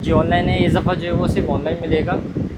जी online है, इस दफ़ा जो है वो सिर्फ ऑनलाइन मिलेगा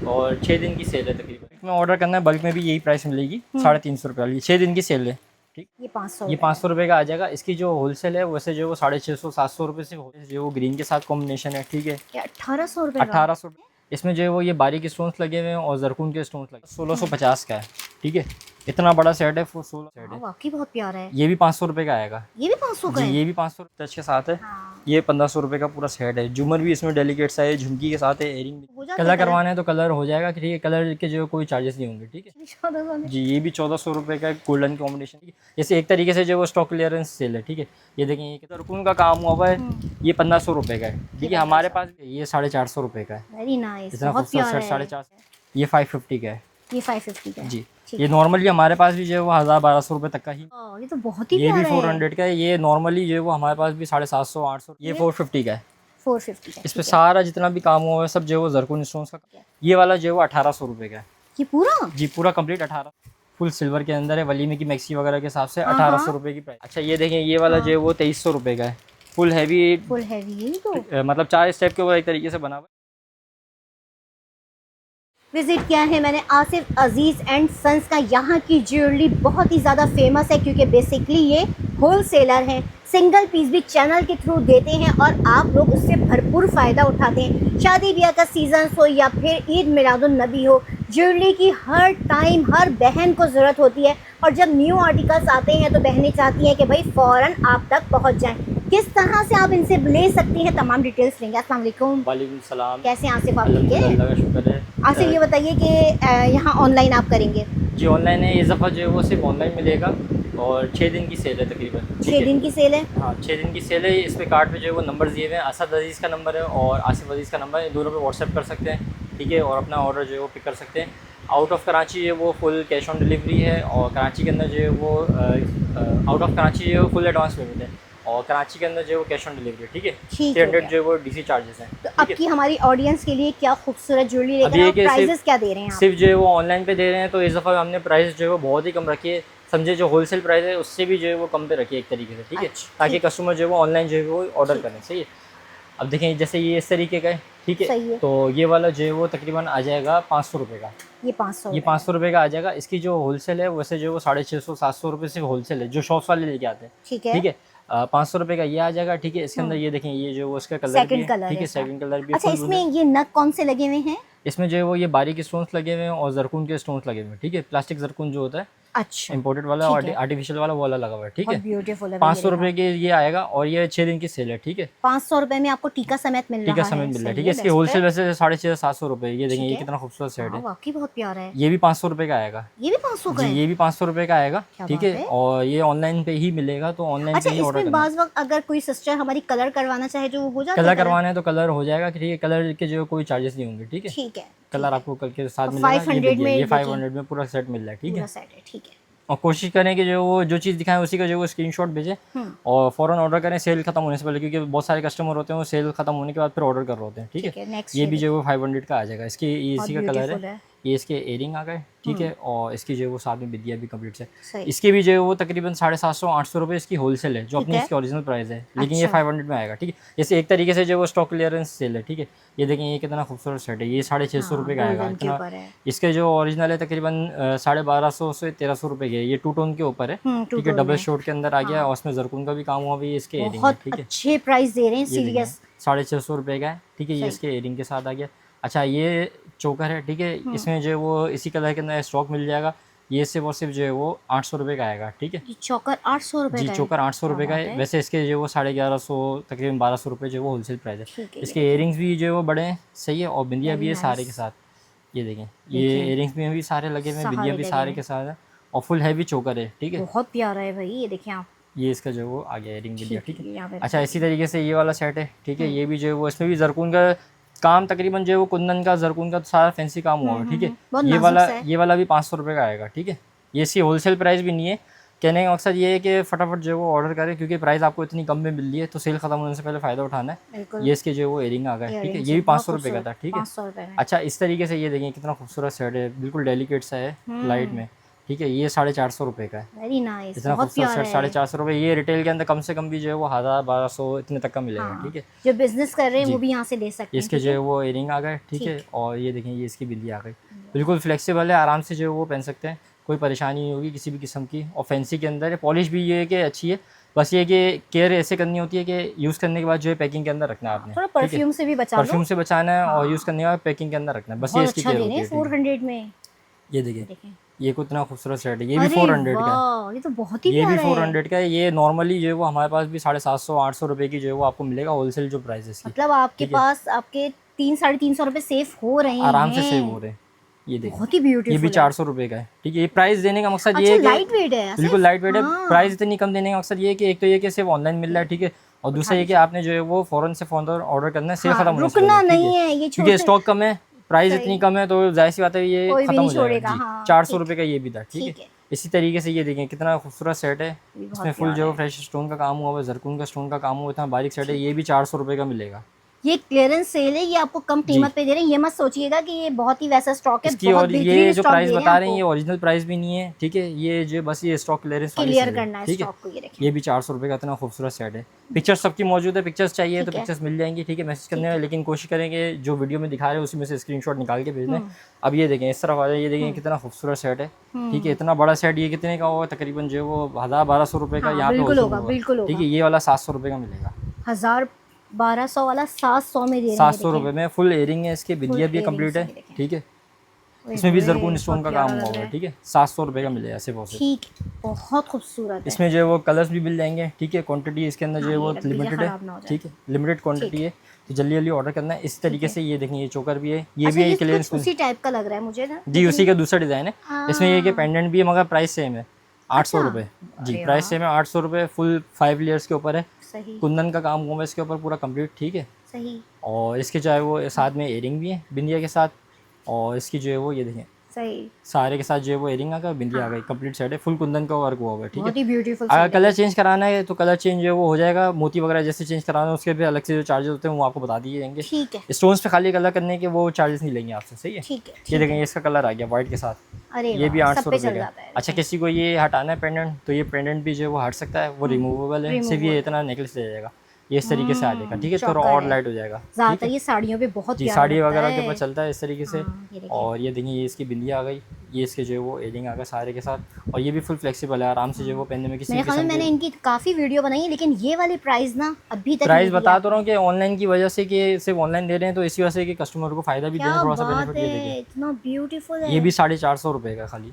और 6 दिन की सेल है तकरीबन। बल्क में ऑर्डर करना है, बल्क में भी यही प्राइस मिलेगी 350 रुपये वाली। 6 दिन की सेल है, ठीक। ये 500 ये 500 रुपये का आ जाएगा। इसकी जो होलसेल है वैसे जो है वो 650-700 रुपये से जो वो ग्रीन के साथ कॉम्बिनेशन है, ठीक है। ये 1800 रुपये का। 1800। इसमें जो है वो ये बारीक स्टोन्स लगे हुए हैं और जरकून के स्टोन्स लगे, 1650 का है, ठीक है। इतना बड़ा सेट है, 16 सेट है। वाकई बहुत प्यारा है। ये भी 500 रुपये का आएगा। ये भी 500 का जी, है। ये भी 500 टच के साथ है। हाँ। ये 1500 रुपये का पूरा सेट है। झूमर भी इसमें डेलिकेट सा है, झुमकी के साथ है, एयरिंग भी। हो जाता है कलर कलर? करवाना है तो कलर हो जाएगा, ठीक है। कलर के जो कोई चार्जेस नहीं होंगे, ठीक है। 1400 में। जी, ये भी 1400 रुपये का गोल्डन कॉम्बिनेशन। जैसे एक तरीके से जो वो स्टॉक क्लियरेंस सेल है, ठीक है। ये देखें, ये जरकून का काम हुआ हुआ है, ये 1500 रुपये का है, ठीक है। हमारे पास ये 450 रुपये का है। वेरी नाइस, इतना बहुत खूबसूरत प्यारा सेट है। 450। ये 550 का है। ये 550 का है। जी, ठीक ये है। नॉर्मली हमारे पास भी जो है वो 1000-1200 रुपये तक का ही। ये तो बहुत ही ये भी प्यारा है। 400 का है। ये नॉर्मली जो है वो हमारे पास भी 750-800। ये 450 का है। 450 का। इस पे ठीक है। सारा जितना भी काम हुआ है सब जो है वो जरकून स्टोन्स का। ये वाला जो है वो 1800 रुपये का है। ये पूरा? जी, पूरा कंप्लीट 18, फुल सिल्वर के अंदर है। वलीमे की मैक्सी वगैरह के हिसाब से हाँ, 1800 हाँ। रुपये की प्राइस। अच्छा, ये देखें, ये वाला जो है वो 2300 रुपये का है। Full heavy, full heavy. ये तो मतलब 4 स्टेप के ऊपर एक तरीके से बना हुआ है। विजिट किया है मैंने आसिफ अजीज़ एंड सन्स का। यहाँ की ज्वेलरी बहुत ही ज़्यादा फेमस है क्योंकि बेसिकली ये होल सेलर हैं। सिंगल पीस भी चैनल के थ्रू देते हैं और आप लोग उससे भरपूर फ़ायदा उठाते हैं। शादी ब्याह का सीज़न हो या फिर ईद मिलादुन नबी हो, ज्वेलरी की हर टाइम हर बहन को ज़रूरत होती है और जब न्यू आर्टिकल्स आते हैं तो बहनें चाहती हैं कि भाई फ़ौरन आप तक पहुँच जाएँ। किस तरह से आप इनसे ले सकती हैं, तमाम डिटेल्स लेंगे। अस्सलाम वालेकुम। वालेकुम सलाम। कैसे हैं आसिफ आप? ठीक है। अल्हम्दुलिल्लाह का शुक्र है। आसिफ ये बताइए कि यहाँ ऑनलाइन आप करेंगे? जी ऑनलाइन है, इस दफ़ा जो है वो सिर्फ ऑनलाइन मिलेगा और 6 दिन की सेल है तकरीबन, ठीक 6 है। दिन की सेल है। हाँ, 6 दिन की सेल है। इस पे कार्ड पे जो है वो नंबर दिए हुए हैं। असद अजीज़ का नंबर है और आसिफ अजीज़ का नंबर है। दोनों पे व्हाट्सएप कर सकते हैं, ठीक है। और अपना ऑर्डर जो है वो पिक कर सकते हैं। आउट ऑफ कराची जो है वो फुल कैश ऑन डिलीवरी है और कराची के अंदर जो है वो आउट ऑफ कराची जो है वो फुल एडवांस पेमेंट है और कराची के अंदर जो है वो कैश ऑन डिलीवरी है, ठीक है। ठीक है। 300 जो है वो डीसी चार्जेस हैं। तो अब की हमारी ऑडियंस के लिए क्या खूबसूरत ज्वेलरी अभी लेकर ये आप कि प्राइजेस क्या दे रहे हैं आप? सिर्फ जो है वो ऑनलाइन पे दे रहे हैं, तो इस दफ़ा हमने प्राइस जो है वो बहुत ही कम रखी है। समझे, जो होलसेल प्राइस है उससे भी जो है वो कम पे रखी है एक तरीके से, ठीक है। अच्छा, ताकि ठीक। कस्टमर जो है वो ऑनलाइन जो है वो ऑर्डर करें, सही है। अब देखें, जैसे ये इस तरीके का है, ठीक है। सही है। तो ये वाला जो है वो तकरीबन आ जाएगा 500 रुपये का। ये 500 ये 500 रुपये का आ जाएगा। इसकी जो होलसेल है वैसे जो है वो 650-700 रुपये से होलसेल है, जो शॉप्स वाले लेके आते हैं, ठीक है। ठीक है। 500 रुपये का ये आ जाएगा, ठीक है। इसके अंदर ये देखें, ये जो वो इसका कलर भी सेकंड है, कलर ठीक है। इसका। सेकंड कलर भी है, अच्छा, फुल इसमें ये नग कौन से लगे हुए हैं? इसमें जो है वो ये बारीक स्टोन्स लगे हुए हैं और जरकून के स्टोन्स लगे हुए हैं, ठीक है। प्लास्टिक जरकून जो होता है अच्छा, इंपोर्टेड वाला और आर्टिफिशियल वाला वो वाला लगा हुआ है, ठीक बहुत है। ब्यूटीफुल है। 500 रुपये के ये आएगा और ये 6 दिन की सेल है, ठीक है। 500 रुपए में आपको टीका समेत मिल टीका रहा समेत है। मिल रहा है, सही ठीक है। इसकी बेस्ट होलसेल है। वैसे 650-700 रुपये। ये देखें, ठीक ये है। कितना खूबसूरत सेट हाँ, है। वाकई बहुत प्यारा है। ये भी 500 रुपये का आएगा। ये भी 500 का जी, है। ये भी 500 रुपये का आएगा, क्या ठीक बात है। है। और ये ऑनलाइन पे ही मिलेगा, तो ऑनलाइन अच्छा, पे ही ऑर्डर इसमें करना है। बाज़ वक्त अगर कोई सिस्टर हमारी कलर करवाना चाहे जो वो हो जाता कलर है? करवाना है तो कलर हो जाएगा, ठीक है। कलर के जो कोई चार्जेस नहीं होंगे, ठीक है। ठीक है। कलर आपको कल के साथ और मिलेगा। 500 में ये देखिए। 500 में पूरा सेट मिल रहा है, ठीक पूरा है। सेट है, ठीक है। और कोशिश करें कि जो वो जो चीज़ दिखाएं उसी का जो वो स्क्रीनशॉट भेजें और फ़ौरन ऑर्डर करें सेल खत्म होने से पहले, क्योंकि बहुत सारे कस्टमर होते हैं वो सेल खत्म होने के बाद फिर ऑर्डर कर रहे होते हैं, ठीक है। नेक्स्ट ये भी जो है वो 500 का आ जाएगा। इसकी ये बहुत इसी का कलर ब्यूटीफुल है। है। ये इसके एयरिंग आ गए, ठीक है। और इसकी जो है वो साथ में बिदिया भी कंप्लीट है। सही। इसकी भी जो है वो तकरीबन 750-800 रुपये इसकी होलसेल है, जो ठीक अपनी है। इसकी ओरिजिनल प्राइस है, लेकिन ये अच्छा। 500 में आएगा, ठीक है। जैसे एक तरीके से जो वो स्टॉक क्लियरेंस सेल है, ठीक है। ये देखें, ये कितना खूबसूरत सेट है। ये 650 रुपये का आएगा। गोल्डन के इतना ऊपर है। इसके जो ओरिजिनल है तकरीबन 1250 से 1300 रुपये के। ये 2 टोन के ऊपर है, टू ठीक है। टोन डबल में। शॉट के अंदर आ गया और उसमें जरकून का भी काम हुआ भी है। इसके एयरिंग है, बहुत ठीक है। अच्छे प्राइस दे रहे हैं, ये देखें, सीरियस। 650 रुपये का है, ठीक है। ये सही। इसके एयरिंग के साथ आ गया। अच्छा, ये चोकर है, ठीक है। इसमें जो है वो इसी कलर के अंदर स्टॉक मिल जाएगा। ये सिर्फ और सिर्फ जो है वो 800 रुपये का आएगा, ठीक है। ये चौकर 800 रुपए जी, का है। चोकर 800 क्या रुपये का बात है। वैसे इसके जो वो 1150 तकरीबन 1200 रुपये जो वो होलसेल प्राइस है। ठीक है। इसके इयरिंग्स भी जो है वो बड़े हैं, सही है। और बिंदिया भी है Very सारे के nice। साथ। ये देखें, ये देखिए। इयरिंग्स में भी सारे लगे हुए हैं, बिंदिया सहारे भी लगे सारे हैं। के साथ है और फुल हैवी चोकर है, ठीक है। बहुत प्यारा है भाई, ये देखिए आप। ये इसका जो है वो आ गया इयरिंग बिंदिया, ठीक है। यहाँ पे अच्छा, रख इसी दीजिए। तरीके से ये वाला सेट है, ठीक है। ये भी जो है वो इसमें भी जरकून का काम तकरीबन जो है वो कुंदन का जरकून का सारा फैंसी काम हुआ है, ठीक है। बहुत ये नाजुक वाला सा है। ये वाला भी 500 रुपये का आएगा, ठीक है। ये इसकी होलसेल प्राइस भी नहीं है। कहने का मकसद ये है कि फटाफट जो है वो ऑर्डर करें, क्योंकि प्राइस आपको इतनी कम में मिल रही है, तो सेल खत्म होने से पहले फ़ायदा उठाना है। बिल्कुल। ये इसके जो है वो एयरिंग आ गए, ठीक है। Earrings ये भी है, बहुत 500 रुपये का था, ठीक है। 500 रुपए में। अच्छा, इस तरीके से ये देखें कितना खूबसूरत सेट है, बिल्कुल डेलिकेट सा है लाइट में, ठीक है, ये 450 रुपये का है। वेरी नाइस, इतना बहुत खूबसूरत प्यारा सेट है। 450 रुपये। ये रिटेल के अंदर कम से कम भी जो है वो 1000-1200 इतने तक का मिलेगा। हाँ, ठीक है, जो बिजनेस कर रहे हैं जी। वो भी यहाँ से ले सकते हैं। इसके ठीक जो है? है वो इयरिंग आ गए। ठीक है, ठीक। और ये देखें ये इसकी बिंदी आ गई, बिल्कुल फ्लेक्सिबल है, आराम से जो है वो पहन सकते हैं, कोई परेशानी नहीं होगी किसी भी किस्म की। और फैंसी के अंदर है, पॉलिश भी ये है कि अच्छी है, बस ये कि केयर ऐसे करनी होती है कि यूज़ करने के बाद जो है पैकिंग के अंदर रखना है आपने। थोड़ा ठीक है, परफ्यूम से भी बचा लो। परफ्यूम से बचाना है और हाँ। यूज़ करने के बाद पैकिंग के अंदर रखना है, बस ये बहुत इसकी अच्छा केयर दे होती रहे है। हैं ठीक है, 400 में। ये देखिए, देखें, ये कितना खूबसूरत सेट है, ये भी अरे 400 का है। वाह, ये तो बहुत ही ये भी प्यारा है। 400 का है। ये नॉर्मली जो है वो हमारे पास भी 750-800 रुपये की जो है वो आपको मिलेगा, होलसेल जो प्राइस है इसकी। मतलब आपके ठीक है, पास आपके 300-350 रुपये सेफ हो रहे हैं। आराम से सेव हो रहे हैं। ये देखिए, बहुत ही ये भी ब्यूटीफुल है। 400 रुपये का है। ठीक है, ये प्राइस देने का मकसद ये अच्छा, है कि लाइट वेट है बिल्कुल लाइट वेट है। हाँ। प्राइस इतनी कम देने का मकसद ये है कि एक तो ये कि सिर्फ ऑनलाइन मिल रहा है, ठीक है, और दूसरा ये कि आपने जो है वो फ़ौरन से फ़ौरन ऑर्डर करना है, सेल हाँ, खत्म होने से रुकना पहले, ठीक नहीं है, ये क्योंकि छोटे स्टॉक कम है, प्राइस सही। इतनी कम है, तो जाहिर सी बात है ये कोई भी खत्म नहीं हो जाएगा। छोड़ेगा। जी, हाँ, 400 ठीक। रुपये का ये भी था। ठीक ठीक है, है, इसी तरीके से ये देखें कितना खूबसूरत सेट है, ये भी इसमें बहुत फुल जो प्यारा है फ्रेश स्टोन का काम हुआ हुआ है, जरकून का स्टोन का काम हुआ, इतना बारीक सेट है, ये भी 400 रुपये का मिलेगा। ये क्लियरेंस सेल है, ये आपको कम कीमत पे दे रहे हैं। ये मत सोचिएगा कि ये बहुत ही वैसा स्टॉक है, इसकी बहुत और ये बेहतरीन जो स्टॉक प्राइस दे बता रहे हैं ये आपको। ओरिजिनल प्राइस भी नहीं है। ठीक है, ये जो बस ये स्टॉक क्लियरेंस वाली क्लियर सेल है। करना है ठीक है, स्टॉक को। ये देखें, ये भी 400 रुपये का इतना खूबसूरत सेट है। पिक्चर्स सबकी मौजूद है, पिक्चर्स चाहिए तो ठीक है। पिक्चर्स मिल जाएंगी। ठीक है, मैसेज करने ठीक में, है। लेकिन कोशिश करेंगे जो वीडियो में दिखा रहे हैं उसी में से स्क्रीनशॉट निकाल के भेजना है। हम्म। अब ये देखें इस तरफ आ जाए, ये देखें कितना खूबसूरत सेट है। ठीक है, इतना बड़ा सेट ये कितने का होगा, तकरीबन जो है वो 1000-1200 रुपये का हाँ, यहाँ पे बिल्कुल होलसेल होगा, बिल्कुल ठीक होगा। है, ये वाला 700 रुपये का मिलेगा। 1200 वाला 700 में दे रहे हैं। 700 रुपये में फुल एयरिंग है, इसके बिंदिया भी earrings कंप्लीट है। है, ये देखें। ठीक है, ओए इसमें भी होए, जरकून स्टोन बहुत का प्यारा काम लग हुआ रहा हुआ है। है। ठीक है, 700 रुपये का मिलेगा सिर्फ और सिर्फ। ठीक, बहुत खूबसूरत है। इसमें जो है वो कलर्स भी मिल जाएंगे। ठीक है, क्वांटिटी इसके अंदर जो है हाँ, वो ये रख दीजिए, लिमिटेड है। खराब ना हो जाए। ठीक है, लिमिटेड क्वांटिटी है, तो जल्दी जल्दी ऑर्डर करना है। इस तरीके से ये देखें, ये चोकर भी है, ये अच्छा, भी है ये क्लियरेंस कुछ उसी टाइप का लग रहा है मुझे ना। जी, उसी का दूसरा डिज़ाइन है। इसमें ये कि हाँ। पेंडेंट भी है मगर प्राइस सेम है, 800 अच्छा, रुपये। जी, अरे प्राइस वाह। सेम है, 800 रुपये। फुल 5 लेयर्स के ऊपर है, सही कुंदन का काम हुआ है इसके ऊपर पूरा कंप्लीट। ठीक है, सही और इसके चाहे वो साथ में एयरिंग भी है बिंदिया के साथ, और इसकी जो है वो ये देखें सही, सारे के साथ जो है वो एयरिंग आ गया, बिंदिया आ गई, कंप्लीट सेट है, फुल कुंदन का वर्क हुआ हुआ है। ठीक है, बहुत ही ब्यूटीफुल। अगर कलर चेंज कराना है तो कलर चेंज जो है वो हो जाएगा, मोती वगैरह जैसे चेंज कराना है उसके भी अलग से जो चार्जेस होते हैं वो आपको बता दिए जाएंगे। ठीक है, स्टोन्स पे खाली कलर करने के वो चार्जेस नहीं लेंगे आपसे। सही है, ठीक है। ये देखें इसका कलर आ गया वाइट के साथ, अरे ये भी वाह, 800 सब पे रुपये चल का जाता है। है। अच्छा, किसी को ये हटाना है पेंडेंट तो ये पेंडेंट भी जो है वो हट सकता है, वो रिमूवेबल है, सिर्फ ये इतना नेकलेस ले जाएगा, ये इस तरीके से आ जाएगा। ठीक है, थोड़ा चौका और है। लाइट हो जाएगा। ज्यादातर ये साड़ियों पे बहुत जी, प्यारा साड़ी लगता वगैरह के है। ऊपर चलता है इस तरीके से। हाँ, ये देखिए। और ये देखिए, ये इसकी बिंदिया आ गई, ये इसके जो है वो एयरिंग आ गया सारे के साथ, और ये भी फुल फ्लेक्सिबल है, आराम से जो है वो पहनने में किसी मेरे ख्याल में किस्म मैंने की इनकी काफी वीडियो बनाई है, लेकिन ये वाली प्राइस ना अभी तक प्राइस नहीं बता दिया। तो रहा हूँ कि ऑनलाइन की वजह से कि सिर्फ ऑनलाइन दे रहे हैं तो इसी वजह से कि कस्टमर को फ़ायदा भी दे रहे क्या हैं, थोड़ा सा बात बेनिफिट ये है, देखिए। इतना ब्यूटीफुल है। ये भी 450 रुपये का, खाली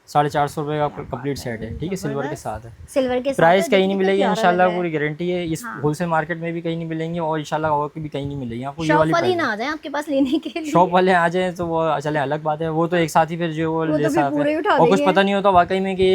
450 रुपये का कंप्लीट सेट है। ठीक है, सिल्वर के साथ है, सिल्वर के साथ प्राइस है, कहीं देखिए नहीं कितना मिलेगी प्यारा इंशाल्लाह, लग रहा पूरी गारंटी है। इस हाँ। होलसेल मार्केट में भी कहीं नहीं मिलेंगी और इंशाल्लाह और भी कहीं नहीं मिलेंगी आपको है। ये शॉप वाली वाली प्राइस। ना आ जाए आपके पास लेने के लिए। शॉप वाले आ जाएं तो वो चले अलग बात है, वो तो एक साथ ही फिर जो वो ले तो फिर सकते पूरे हैं, उठा और कुछ देंगे। पता नहीं होता वाकई में कि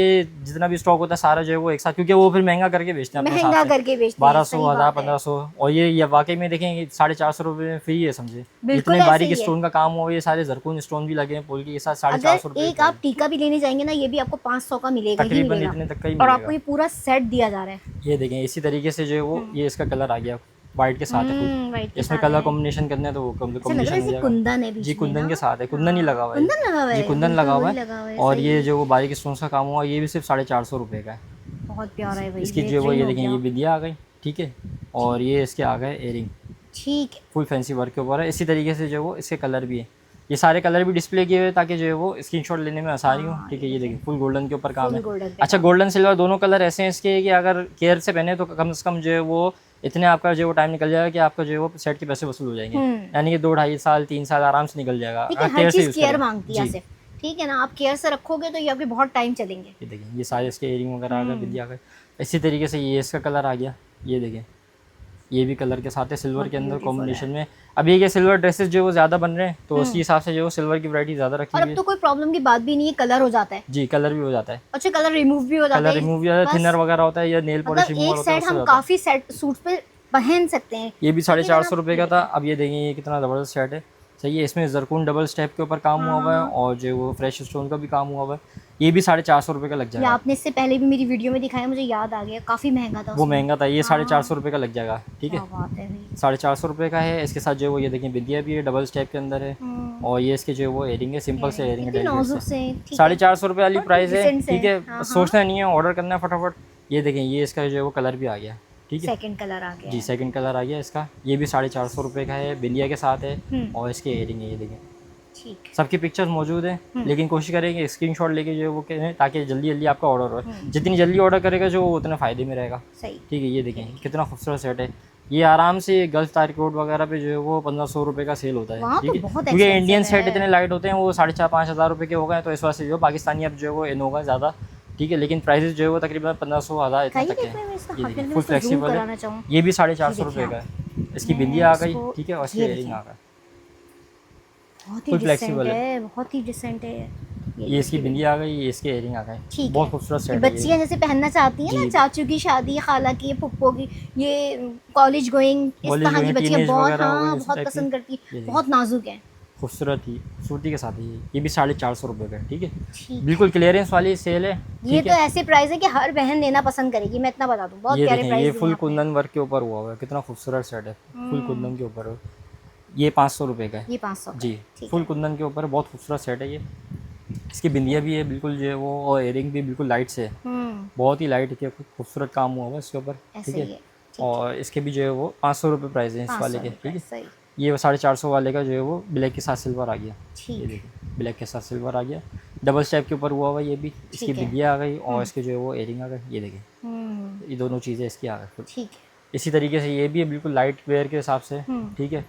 जितना भी स्टॉक होता है सारा जो है वो एक साथ, क्योंकि वो फिर महंगा करके बेचते हैं अपने महंगा हिसाब से, करके बेचते हैं, 1200 सही 1000 बात है। 1500, और ये वाकई में देखें 450 रुपये में फ्री है, समझे। बिल्कुल इतने ऐसे बारीक ही है। स्टोन का काम हुआ, ये सारे जरकून स्टोन भी लगे हैं पोल के साथ, अगर 450 रुपये एक आप टीका भी लेने जाएंगे ना, ये भी आपको 500 का मिलेगा ही तकरीबन मिलेगा। इतने तक का ही और आपको मिलेगा। ये पूरा सेट दिया जा रहा है। ये देखें इसी तरीके से जो है वो ये इसका कलर आ गया वाइट के साथ है फुल। वाइट के इसमें साथ कलर है। कॉम्बिनेशन करना है तो वो ऐसा लग रहा कॉम्बिनेशन है हो जैसे जाएगा। कुंदन है बीच जी, में कुंदन ना। के साथ है, कुंदन ही लगा हुआ है। कुंदन लगा हुआ जी, है, कुंदन बिल्कुल लगा हुआ वही है। लगा हुआ है, और सही ये है। जो वो बारीक स्टोन्स का काम हुआ ये भी सिर्फ 450 रुपये का है। बहुत प्यारा है भाई, इसकी जो वो ये बेहतरीन हो देखें, ये गया। बिंदिया आ गई। ठीक है, और ये इसके आ गए एयरिंग, ठीक है, फुल फैंसी वर्क के ऊपर है। इसी तरीके से जो वो इसके कलर भी है, ये सारे कलर भी डिस्प्ले किए हुए हैं ताकि जो है वो स्क्रीनशॉट लेने में आसानी हो। ठीक है, ये देखिए फुल गोल्डन के ऊपर काम फुल है। गोल्डन पे अच्छा, गोल्डन सिल्वर दोनों कलर ऐसे हैं इसके कि अगर केयर से पहने तो कम से कम जो है वो इतने आपका जो है वो टाइम निकल जाएगा कि आपका जो है वो सेट के पैसे वसूल हो जाएंगे, यानी कि 2-2.5 साल 3 साल आराम से निकल जाएगा ठीक है। अगर हर से चीज यूज़ केयर करें। मांगती है जी, सिर्फ, ठीक है ना। आप केयर से रखोगे तो ये आपके बहुत टाइम चलेंगे। ये देखिए ये सारे इसके एयरिंग वगैरह आ गए, बिंदिया आ गए। इसी तरीके से ये इसका कलर आ गया, ये देखिए ये भी कलर के साथ है सिल्वर के अंदर कॉम्बिनेशन में। अब ये सिल्वर ड्रेसेस जो वो ज़्यादा बन रहे हैं तो उसी हिसाब से जो सिल्वर की वैरायटी ज़्यादा रखी और हुई अब है। तो कोई प्रॉब्लम की बात भी नहीं है, कलर हो जाता है। जी, कलर भी हो जाता है, अच्छा, कलर रिमूव भी हो जाता कलर है। रिमूव भी हो जाता है, बस थिनर वगैरह होता है या नेल पॉलिश मतलब रिमूवर एक होता है सेट उससे हम होता है। काफी सेट सूट पे पहन सकते हैं। ये भी 450 रुपये का था। अब ये देखें ये कितना ज़बरदस्त सेट है, सही है। इसमें जरकून डबल स्टेप के ऊपर काम हुआ हुआ है और जो वो फ्रेश स्टोन का भी काम हुआ हुआ है। ये भी 450 रुपये का लग ये जाएगा। आपने इससे पहले भी मेरी वीडियो में दिखाया, मुझे याद आ गया, काफ़ी महंगा था वो उसमें। महंगा था, ये हाँ। 450 रुपये का लग जाएगा। ठीक है, क्या बात है भाई। 450 रुपये का है। इसके साथ जो है वो ये देखिए बिंदिया भी है, डबल स्टेप के अंदर है। और ये इसके जो है वो एयरिंग है, सिंपल से एयरिंग है, कितनी डेलिकेट नाजुक से। से, ठीक है। 450 रुपये वाली बहुत प्राइस है। decent से। ठीक है, हाँ, सोचना नहीं है, ऑर्डर करना है फटाफट। ये देखें, ये इसका जो है वो कलर भी आ गया। ठीक है, सेकंड कलर आ गया जी है। सेकंड कलर आ गया इसका। ये भी 450 रुपये का है, बिंदिया के साथ है हम्म। और इसके एयरिंग है। ये देखें, ठीक। सबकी पिक्चर्स मौजूद हैं, लेकिन कोशिश करेंगे स्क्रीनशॉट लेके जो है वो करें ताकि जल्दी जल्दी आपका ऑर्डर हो। जितनी जल्दी ऑर्डर करेगा जो वो उतने फ़ायदे में रहेगा। सही। ठीक है, ये देखें कितना खूबसूरत सेट है। ये आराम से गल्फ तारिक रोड वगैरह पे जो है वो 1500 रुपये का सेल होता है। वहाँ ठीक तो है, बहुत क्योंकि expensive इंडियन सेट है। इतने लाइट होते हैं, वो 4,500-5 हज़ार रुपये के हो गए, तो इस वजह से जो पाकिस्तानी अब जो है वो इन होगा ज़्यादा। ठीक है, लेकिन प्राइसेस जो है वो तकरीबन 1500 हज़ार इतने तक देखने में इसका है। ये हाथ देखिए में फुल इसको zoom फ्लेक्सिबल कराना है। चाहूँ। ये भी 450 ये रुपये का देखिए है। इसकी मैं बिंदी आ गई। इसको- ठीक है, और इसकी ये एयरिंग देखिए। आ गई। बहुत ही Full डिसेंट flexible है। है, बहुत ही डिसेंट है। ये इसकी बिंदी आ गई, ये इसके एयरिंग आ गए। ठीक बहुत है। खूबसूरत ये सेट है बच्चियाँ जैसे पहनना चाहती हैं ना, जी। चाचू की शादी, खाला की, फुप्पो की, ये कॉलेज गोइंग, इस College तरह की going, बच्चियाँ teenage बहुत, वगैरह हो गए, हाँ इस बहुत टाइप की। पसंद करती ये हैं, देखिए। बहुत नाजुक है। खूबसूरत ही सूती के साथ ही ये भी 450 रुपये का है। ठीक है, ठीक। बिल्कुल क्लियरेंस वाली सेल है। ये ठीक तो है, ऐसे प्राइस है कि हर बहन लेना पसंद करेगी, मैं इतना बता दूं, बहुत ये प्यारे देखें, प्राइस ये दिए फुल हैं आपने। कुंदन वर्क के ऊपर हुआ हुआ है, कितना खूबसूरत सेट है। फुल कुंदन के ऊपर ये 500 रुपये का है। ये 500 जी, ठीक फुल है। कुंदन के ऊपर बहुत खूबसूरत सेट है ये। इसकी बिंदिया भी है बिल्कुल जो है वो, और एयरिंग भी बिल्कुल लाइट से है, बहुत ही लाइट है, खूबसूरत काम हुआ हुआ है इसके ऊपर। ऐसे ठीक ही है, है। और इसके भी जो है वो 500 रुपये प्राइस है इस वाले 500 के। रुपए, ठीक है, सही। ये 450 वाले का जो है वो ब्लैक के साथ सिल्वर आ गया। ये ठीक। देखिए, ब्लैक के साथ सिल्वर आ गया, डबल स्टेप के ऊपर हुआ हुआ ये भी। इसकी ठीक है। बिंदिया आ गई और इसके जो है वो एयरिंग आ गई। ये देखिए, ये दोनों चीज़ें इसकी आ गई। ठीक है। इसी तरीके से ये भी है, बिल्कुल लाइट वेयर के हिसाब से। ठीक है,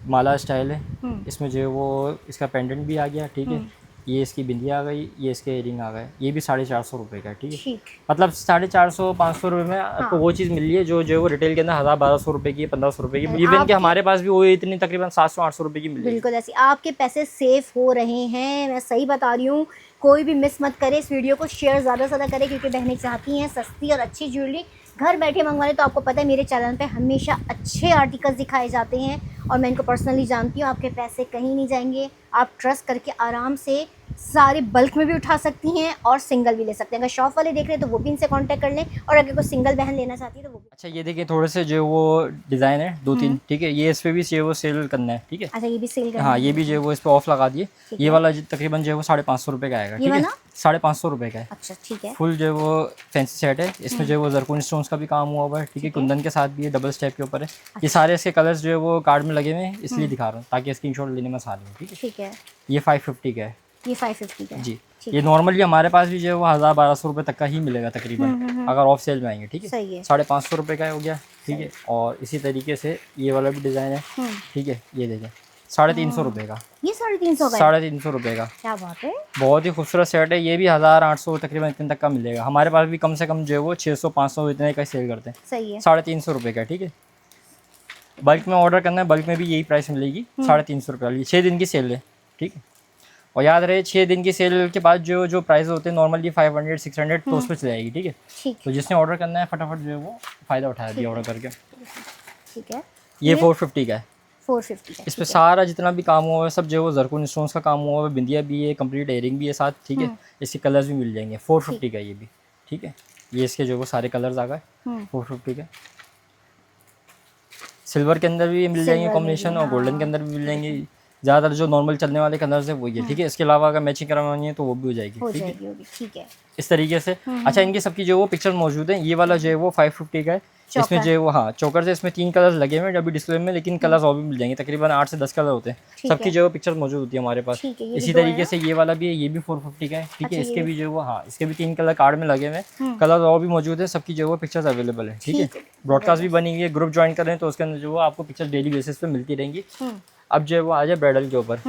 माला स्टाइल है। इसमें जो है वो इसका पेंडेंट भी आ गया। ठीक है, ये इसकी बिंदिया आ गई, ये इसके एयरिंग आ गए। ये भी 450 रुपये का है। ठीक है, ठीक। मतलब 450-500 रुपये में आपको वो चीज़ मिल रही है जो जो है वो रिटेल के अंदर 1000-1200 रुपये की, 1500 रुपये की, इवन कि हमारे पास भी वो इतनी तकरीबन 700-800 रुपये की मिलेगी। बिल्कुल ऐसी आपके पैसे सेफ हो रहे हैं, मैं सही बता रही हूँ। कोई भी मिस मत करे, इस वीडियो को शेयर ज़्यादा से ज़्यादा करें, क्योंकि बहनें चाहती हैं सस्ती और अच्छी ज्वेलरी घर बैठे मंगवाने। तो आपको पता है मेरे चैनल पे हमेशा अच्छे आर्टिकल्स दिखाए जाते हैं और मैं इनको पर्सनली जानती हूँ। आपके पैसे कहीं नहीं जाएंगे, आप ट्रस्ट करके आराम से सारे बल्क में भी उठा सकती हैं और सिंगल भी ले सकते हैं। अगर शॉप वाले देख रहे हैं तो वो भी इनसे कांटेक्ट कर लें, और अगर कोई सिंगल बहन लेना चाहती है तो वो भी। अच्छा, ये देखिए थोड़े से जो वो डिज़ाइन है 2-3। ठीक है, ये इस पर भी जो है वो सेल करना है। ठीक है, अच्छा, ये भी सेल करना हाँ, है। ये भी जो है वो इस पर ऑफ लगा दिए। ठीक ये है। वाला तकरीबन जो है वो 550 रुपये का आएगा। ये ठीक है, वाला? 550 रुपये का है। अच्छा ठीक है। फुल जो है वो फैंसी सेट है। इसमें जो है वो जरकून स्टोन्स का भी काम हुआ हुआ है। ठीक है, कुंदन के साथ भी है, डबल स्टेप के ऊपर है। ये सारे इसके कलर्स जो है वो कार्ड में लगे हुए हैं, इसलिए दिखा रहा हूँ ताकि स्क्रीनशॉट लेने में आसान हो। ठीक है, ठीक है। ये 550 का है। ये 550 का है। जी, ठीक ये नॉर्मली हमारे पास भी जो है वो 1000-1200 रुपये तक का ही मिलेगा तकरीबन, अगर ऑफ सेल में आएंगे। ठीक है, सही है। 550 रुपये का हो गया। ठीक है, और इसी तरीके से ये वाला भी डिज़ाइन है। ठीक है, ये देखें 350 रुपये का, ये 350 का है? 350 रुपये का। क्या बात है। बहुत ही खूबसूरत सेट है। ये भी 1800 तकरीबन इतने तक का मिलेगा। हमारे पास भी कम से कम जो है वो 600-500 इतने का सेल करते हैं। सही है। 350 रुपये का। ठीक है, बल्क में ऑर्डर करना है, बल्क में भी यही प्राइस मिलेगी, 350 रुपये वाली। 6 दिन की सेल है। ठीक है, और याद रहे 6 दिन की सेल के बाद जो जो प्राइस होते हैं नॉर्मली 500-600 तो उस पर चले जाएगी। ठीक है, ठीक। तो जिसने ऑर्डर करना है फटाफट जो है वो फ़ायदा उठा दिया ऑर्डर करके। ठीक है, ये 450 का है। 450 का। इस पर सारा जितना भी काम हुआ है सब जो है वो जरकून स्टोन्स का काम हुआ है, बिंदिया भी है, कंप्लीट एयरिंग भी है साथ। ठीक है, इसके कलर्स भी मिल जाएंगे। 450 का ये भी। ठीक है, ये इसके जो वो सारे कलर्स आ गए 450 के। सिल्वर के अंदर भी मिल जाएंगे कॉम्बिनेशन, और गोल्डन के अंदर भी मिल जाएंगे। ज़्यादातर जो नॉर्मल चलने वाले कलर्स है वही है। ठीक है, इसके अलावा अगर मैचिंग करवानी है तो वो भी हो जाएगी। हो ठीक है, जाएगी, होगी। ठीक है, इस तरीके से। अच्छा, इनकी सबकी जो वो पिक्चर मौजूद है। ये वाला जो है वो 550 का है। इसमें जो है वो, हाँ, चोकर से इसमें 3 कलर्स लगे हुए हैं अभी डिस्प्ले में, लेकिन कलर्स और भी मिल जाएंगे। तकरीबन 8 से 10 कलर होते हैं। सबकी जो पिक्चर मौजूद होती है हमारे पास। ठीक है, ये इसी भी दो तरीके है से ये वाला भी है, ये भी 450 का है। ठीक है, अच्छा, इसके भी जो है वो, हाँ, इसके भी 3 कलर कार्ड में लगे हुए हैं। कलर और भी मौजूद है, सबकी जो है वो पिक्चर्स अवेलेबल है। ठीक है, ब्रॉडकास्ट भी बनी हुई है। ग्रुप ज्वाइन कर रहे हैं तो उसके अंदर जो है आपको पिक्चर डेली बेसिस पे मिलती रहेंगी। अब जो है वो आ जाए ब्राइडल के ऊपर।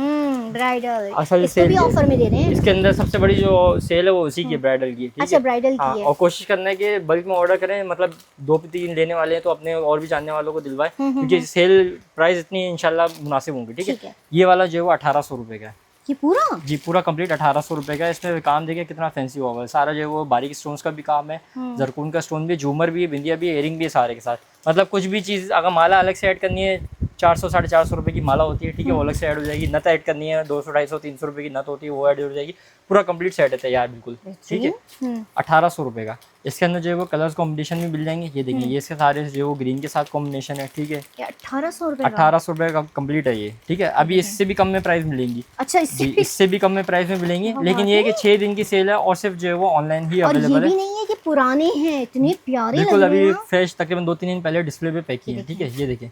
ब्राइडल असल इसको सेल भी ऑफर में दे रहे हैं। इसके अंदर सबसे बड़ी जो सेल है वो उसी की ब्राइडल की। ठीक अच्छा, है, ब्राइडल हाँ, की है। और कोशिश करना है कि बल्क में ऑर्डर करें, मतलब 2-3 लेने वाले हैं तो अपने और भी जानने वालों को दिलवाएं, क्योंकि सेल प्राइस इतनी इंशाल्लाह मुनासिब होंगी। ठीक ठीक है, है। ये वाला जो है वो 1800 रुपये का है। ये पूरा? जी, पूरा कंप्लीट 1800 रुपये का है। इसमें काम देखिए कितना फैंसी हुआ हुआ है। सारा जो है वो बारीक स्टोन्स का भी काम है, जरकून का स्टोन भी, झूमर भी, बिंदिया भी, एयरिंग भी है सारे के साथ। मतलब कुछ भी चीज़ अगर माला अलग से ऐड करनी है 400 450 रुपये की माला होती है, ठीक है, वो अलग से ऐड हो जाएगी। नथ ऐड करनी है 200 250 300 रुपये की नथ होती है, वो ऐड हो जाएगी। पूरा कंप्लीट सेट है तैयार बिल्कुल, ठीक है। 1800 रुपये का। इसके अंदर जो है वो कलर्स कॉम्बिनेशन भी मिल जाएंगे। ये देखिए ये इसके सारे जो वो ग्रीन के साथ कॉम्बिनेशन है, ठीक है। 1800 रुपये 1800 रुपये का कंप्लीट है ये, ठीक है। अभी इससे भी कम में प्राइस मिलेंगी। अच्छा, जी, इससे भी कम में प्राइस में मिलेंगी, लेकिन ये है कि 6 दिन की सेल है और सिर्फ जो है वो ऑनलाइन ही और ये अवेलेबल भी है। नहीं है कि पुराने हैं, इतने प्यारे बिल्कुल लग रहे अभी हैं। फ्रेश तकरीबन 2-3 दिन पहले डिस्प्ले पे पैक की है, ठीक है। ये देखिए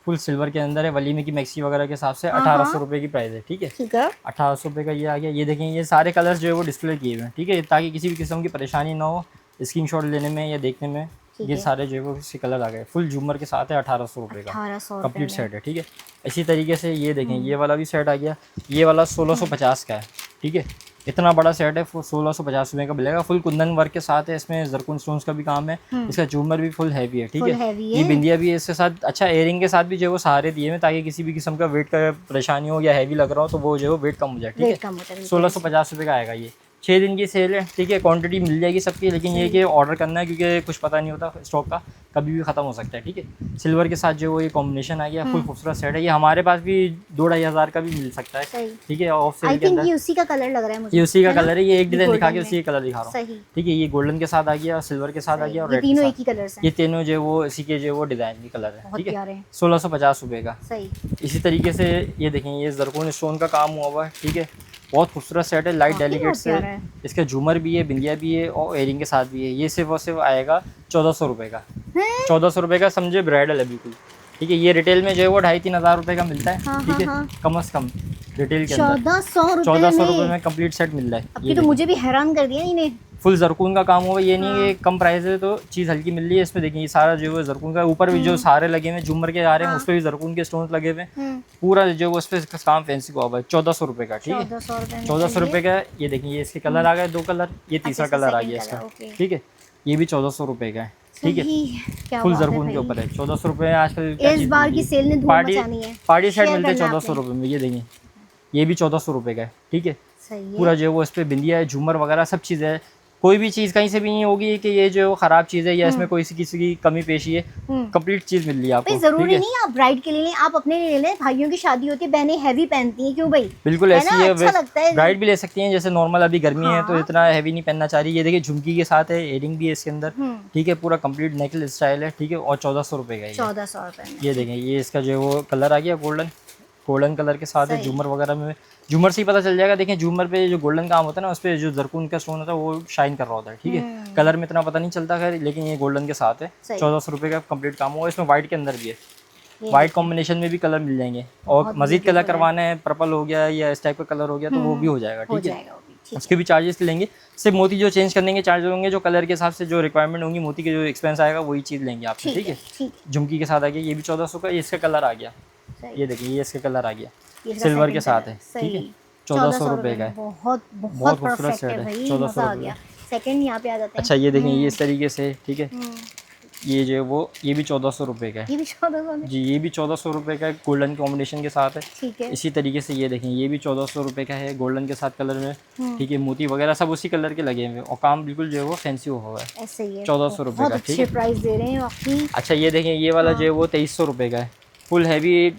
फुल सिल्वर के अंदर है, वलीमे की मैक्सी वगैरह के हिसाब से 1800 रुपये की प्राइस है, ठीक है। ठीक है, 1800 रुपये का ये आ गया। ये देखें ये सारे कलर्स जो है वो डिस्प्ले किए हुए हैं, ठीक है, ताकि किसी भी किस्म की परेशानी ना हो स्क्रीनशॉट लेने में या देखने में। ये सारे जो है वो इसके कलर आ गए। फुल झूमर के साथ है 1800 रुपये का 1800 कंप्लीट सेट है, ठीक है। इसी तरीके से ये देखें ये वाला भी सेट आ गया। ये वाला 1650 का है, ठीक है। इतना बड़ा सेट है, 1650 रुपये का मिलेगा। फुल कुंदन वर्क के साथ है, इसमें जरकुन स्टोन्स का भी काम है। इसका झूमर भी फुल हैवी है, ठीक है। ये बिंदिया भी है इसके साथ। अच्छा एयरिंग के साथ भी जो है वो सहारे दिए हैं ताकि किसी भी किस्म का वेट का परेशानी हो या हैवी लग रहा हो तो वो जो है वेट कम हो जाए, ठीक है। 1650 रुपये का आएगा ये। 6 दिन की सेल है, ठीक है। क्वांटिटी मिल जाएगी सबकी, लेकिन ये कि ऑर्डर करना है क्योंकि कुछ पता नहीं होता स्टॉक का, कभी भी ख़त्म हो सकता है, ठीक है। सिल्वर के साथ जो वो ये कॉम्बिनेशन आ गया, फुल खूबसूरत सेट है। ये हमारे पास भी 2-2.5 हज़ार का भी मिल सकता है, ठीक है। ऑफ सेल के अंदर ये उसी का कलर लग रहा है मुझे। ये उसी का कलर है। ये एक डिज़ाइन दिखा के उसी का कलर दिखा रहा हूँ, सही, ठीक है। ये गोल्डन के साथ आ गया, सिल्वर के साथ आ गया और रेड तीनों के एक ही कलर साथ। ये तीनों जो है वो इसी के जो है वो डिज़ाइन के कलर है, ठीक है। 1650 रुपये का। सही। इसी तरीके से ये देखें ये जरकुन स्टोन का काम हुआ हुआ है, ठीक है। बहुत खूबसूरत सेट है, लाइट डेलिकेट से। इसके झूमर भी है, बिंदिया भी है और एयरिंग के साथ भी है। ये सिर्फ और सिर्फ आएगा 1400 रुपये का। 1400 रुपये का समझे ब्राइडल है बिल्कुल, ठीक है। ये रिटेल में जो है वो 2,500-3 हज़ार रुपये का मिलता है, ठीक है। कम से कम रिटेल के अंदर 1400 रुपये में कंप्लीट सेट मिल रहा है। ये तो मुझे भी हैरान कर दिया इन्हें। फुल जरकून का काम हुआ। ये नहीं है कम प्राइस है तो चीज़ हल्की मिल रही है। इसमें देखिए ये सारा जो है जरकून का, ऊपर भी जो सारे लगे हुए झूमर के आ रहे हैं उस पर भी जरकून के स्टोन्स लगे हुए हैं। पूरा जो उस पर काम फैंसी हुआ है। 1400 रुपये का, ठीक है। 1400 रुपये का। ये देखिए ये इसके कलर आ गए 2 कलर, ये तीसरा कलर आ गया इसका, ठीक है। ये भी 1400 रुपये का है, ठीक है। फुल जरकून के ऊपर है। 1400 रुपये आजकल इस बार की सेल ने धूम मचानी है। पार्टी सेट मिलते हैं 1400 रुपये में। ये देखिए ये भी 1400 रुपये का है, ठीक है। पूरा जो है वो इस पर बिंदिया है, झूमर वगैरह सब चीज़ है। कोई भी चीज़ कहीं से भी नहीं होगी कि ये जो ख़राब चीज़ है या इसमें कोई सी किसी की कमी पेशी है। कंप्लीट चीज़ मिल रही है आपको। जरूरी नहीं आप ब्राइड के लिए लें, आप अपने लिए लें। भाइयों की शादी होती है, बहनें हैवी पहनती हैं, क्यों भाई? बिल्कुल ऐसी है, अच्छा लगता है। ब्राइड भी ले सकती हैं। जैसे नॉर्मल अभी गर्मी है तो इतना हैवी नहीं पहनना चाह रही। ये देखिए झुमकी के साथ है, एयरिंग भी है इसके अंदर, ठीक है। पूरा कंप्लीट नेकलेस स्टाइल है, ठीक है। और 1400 रुपये का है। 1400 रुपये। ये देखें ये इसका जो है वो कलर आ गया गोल्डन कलर के साथ है। झूमर वगैरह में झूमर से ही पता चल जाएगा। देखें झूमर पे जो गोल्डन काम होता है ना उस पर जो जरकुन का स्टोन होता है वो शाइन कर रहा होता है, ठीक है। कलर में इतना पता नहीं चलता खैर, लेकिन ये गोल्डन के साथ है। 1400 रुपये का कंप्लीट काम हुआ। इसमें व्हाइट के अंदर भी है, व्हाइट कॉम्बिनेशन में भी कलर मिल जाएंगे। और मजीद कलर करवाना है, पर्पल हो गया या इस टाइप का कलर हो गया तो वो भी हो जाएगा, ठीक है। उसके भी चार्जेस लेंगे। सिर्फ मोती जो चेंज करने के चार्ज होंगे, जो कलर के हिसाब से जो रिक्वायरमेंट होंगी, मोती के जो एक्सपेंस आएगा वही चीज़ लेंगे आपसे, ठीक है। झुमकी के साथ आ गया, ये भी 1400 का। ये इसका कलर आ गया, ये देखिए ये इसका कलर आ गया, सिल्वर के साथ है, ठीक है। 1400 रुपये का है। बहुत खूबसूरत सेट है। 1400 रुपये। सेकंड यहाँ पे आ जाते हैं। अच्छा ये देखें ये इस तरीके से, ठीक है। ये जो है वो ये भी 1400 रुपये का है। ये भी 1400 जी, ये भी 1400 रुपये का है, गोल्डन कॉम्बिनेशन के साथ है, ठीक है। इसी तरीके से ये देखें ये भी 1400 रुपये का है, गोल्डन के साथ कलर में, ठीक है। मोती वगैरह सब उसी कलर के लगे हुए और काम बिल्कुल जो है वो फैंसी हुआ है। ऐसे ही है। 1400 रुपये का, ठीक है। प्राइस दे रहे हैं आपकी। अच्छा ये देखें ये वाला जो है वो 2300 रुपये का है। फुल हैवी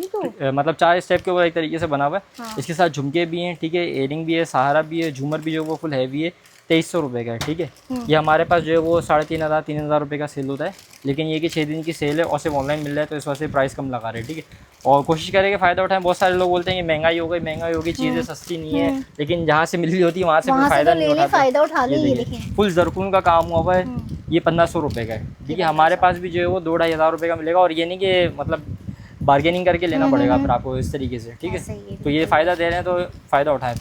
तो मतलब 4 स्टेप के ऊपर एक तरीके से बना हुआ है। इसके साथ झुमके भी हैं, ठीक है। एयरिंग भी है, सहारा भी है, झूमर भी जो वो फुल हैवी है। 2300 रुपये का है, ठीक है। ये हमारे पास जो है वो 3500-3000 रुपये का सेल होता है, लेकिन ये कि 6 दिन की सेल है और सिर्फ ऑनलाइन मिल रहा है तो इस वजह से प्राइस कम लगा रहे हैं, ठीक है। और कोशिश करें कि फ़ायदा उठाएं। बहुत सारे लोग बोलते हैं कि महंगाई हो गई, चीज़ें सस्ती नहीं है, लेकिन जहाँ से मिल रही होती है वहाँ से कोई फ़ायदा नहीं उठाते। ये देखिए फुल जरकुन का काम हुआ है, ये 1500 रुपये का है, ठीक है। हमारे पास भी जो है वो 2-2.5 हज़ार रुपये का मिलेगा। और ये नहीं कि मतलब बार्गेनिंग करके लेना पड़ेगा फिर आपको इस तरीके से, ठीक है। तो ये फ़ायदा दे रहे हैं तो फ़ायदा उठाएं,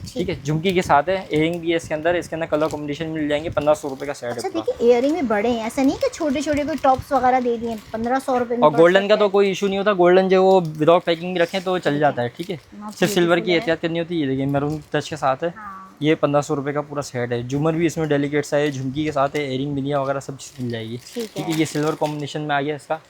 ठीक है। झुमकी के साथ है, एयरिंग भी है इसके अंदर कलर कॉम्बिनेशन मिल जाएंगे। 1500 रुपये का सेट है। अच्छा देखिए एयरिंग में बड़े हैं, ऐसा नहीं कि छोटे छोटे कोई टॉप्स वगैरह दे दिए 1500 रुपये में। और गोल्डन का तो कोई इशू नहीं होता, गोल्डन जो वो विदाउट पैकिंग भी रखें तो चल जाता है, ठीक है। सिर्फ सिल्वर की एहतियात करनी होती है। ये देखिए मैरून टच के साथ है, ये 1500 रुपये का पूरा सेट है। झूमर भी इसमें डेलिकेट सा है, झुमकी के साथ है, एयरिंग बिंदिया वगैरह सब चीज़ मिल जाएगी, ठीक है। ये सिल्वर कॉम्बिनेशन में आ गया इसका,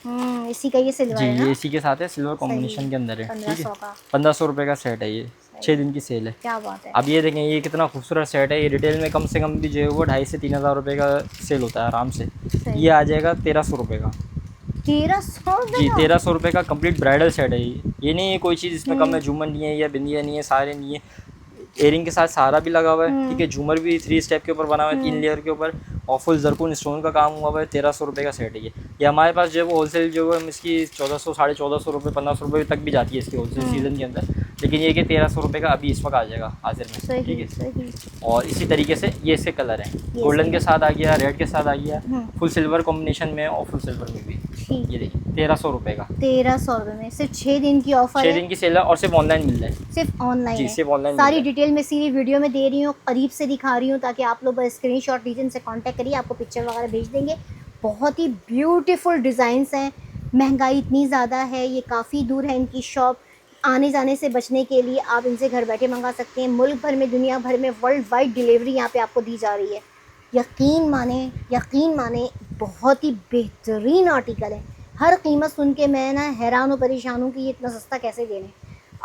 इसी का ये सिल्वर जी, है ये इसी के साथ है, सिल्वर कॉम्बिनेशन के अंदर है, ठीक है। 1500 रुपये का सेट है। ये 6 दिन की सेल है। क्या बात है। अब ये देखें ये कितना खूबसूरत सेट है। ये रिटेल में कम से कम भी जो है वो 2500 से 3000 रुपये का सेल होता है आराम से। ये आ जाएगा 1300 रुपये का, 1300 जी 1300 रुपये का कंप्लीट ब्राइडल सेट है ये नहीं है कोई चीज़ इसमें कम है, झूमर नहीं है या बिंदिया नहीं है, सारे नहीं है, एयरिंग के साथ सहारा भी लगा हुआ है, ठीक है, झूमर भी 3 स्टेप के ऊपर बना हुआ है, 3 लेयर के ऊपर, और फुल जरकून स्टोन का काम हुआ हुआ है। 1300 रुपये का सेट है ये हमारे पास जो है वो होलसेल जो है इसकी 1400 1450 रुपये 1500 रुपये तक भी जाती है इसकी होलसेल सीज़न के अंदर, लेकिन ये कि 1300 रुपये का अभी इस वक्त आ जाएगा हाजिर में, ठीक है। सही। और इसी तरीके से ये इसके कलर हैं, गोल्डन के साथ आ गया, रेड के साथ आ गया, फुल सिल्वर कॉम्बिनेशन में और फुल सिल्वर में भी, ठीक। ये देखिए 1300 रुपये का, 1300 रुपये में सिर्फ 6 दिन की ऑफर 6 है, दिन की सेल है और सिर्फ ऑनलाइन मिल रहा है, सिर्फ ऑनलाइन जी है। सिर्फ ऑनलाइन सारी डिटेल मैं सीरी वीडियो में दे रही हूँ, करीब से दिखा रही हूँ ताकि आप लोग बस स्क्रीनशॉट लीजिए, इनसे कांटेक्ट करिए, आपको पिक्चर वगैरह भेज देंगे। बहुत ही ब्यूटीफुल डिज़ाइंस हैं, महंगाई इतनी ज़्यादा है, ये काफ़ी दूर है इनकी शॉप, आने जाने से बचने के लिए आप इनसे घर बैठे मंगा सकते हैं। मुल्क भर में, दुनिया भर में वर्ल्ड वाइड डिलीवरी यहाँ पे आपको दी जा रही है। यकीन माने बहुत ही बेहतरीन आर्टिकल है। हर कीमत सुन के मैं ना हैरान और परेशान हूँ कि ये इतना सस्ता कैसे दे रहे हैं।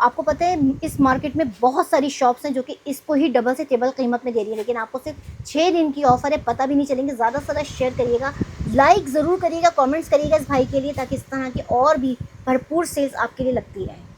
आपको पता है इस मार्केट में बहुत सारी शॉप्स हैं जो कि इसको ही डबल से ट्रिपल कीमत में दे रही है, लेकिन आपको सिर्फ 6 दिन की ऑफ़र है, पता भी नहीं चलेंगे। ज़्यादा से ज़्यादा शेयर करिएगा, लाइक ज़रूर करिएगा, कमेंट्स करिएगा इस भाई के लिए, ताकि इस तरह की और भी भरपूर सेल्स आपके लिए लगती रहे।